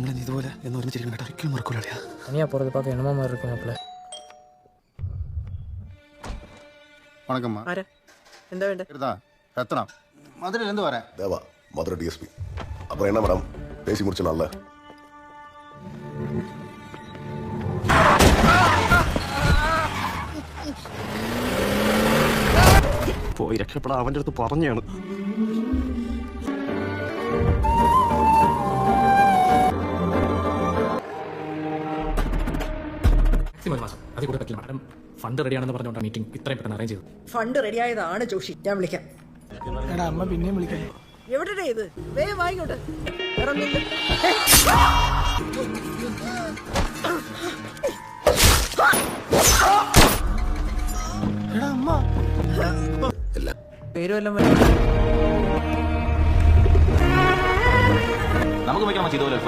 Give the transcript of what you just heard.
നിങ്ങൾ ഇതുപോലെ എന്ന് പറഞ്ഞിരിക്കണം കേട്ടോ, ഒരിക്കലും മറക്കൂലടിയാ. தனியாக போகிறது பார்க்க என்னமா மாதிரி இருக்கும் மாப்பிள்ள. வணக்கம்மா. എന്താ വേണ്ട? ரத்னம் மதுரையிலேருந்து வரேன். தேவா, மதுரை டிஎஸ்பி. அப்புறம் என்ன மேடம், பேசி முடிச்சனால പോയി രക്ഷപ്പെടാൻ അവൻ്റെ അടുത്ത് പറഞ്ഞാണ്. അതിൽ കൂടെ പറ്റില്ല മാഡം. ഫണ്ട് റെഡിയാണെന്ന് പറഞ്ഞുകൊണ്ടാണ് മീറ്റിംഗ് ഇത്രയും പെട്ടെന്ന് അറേഞ്ച് ചെയ്തത്. ഫണ്ട് റെഡിയായതാണ് ജോഷി, ഞാൻ വിളിക്കാം. അമ്മ പിന്നെയും വിളിക്കാം. എവിടെ ഇത്? വേഗം വാങ്ങിക്കോട്ടെ. പേരുമെല്ലാം നമുക്ക് വയ്ക്കാൻ ഇതുപോലെ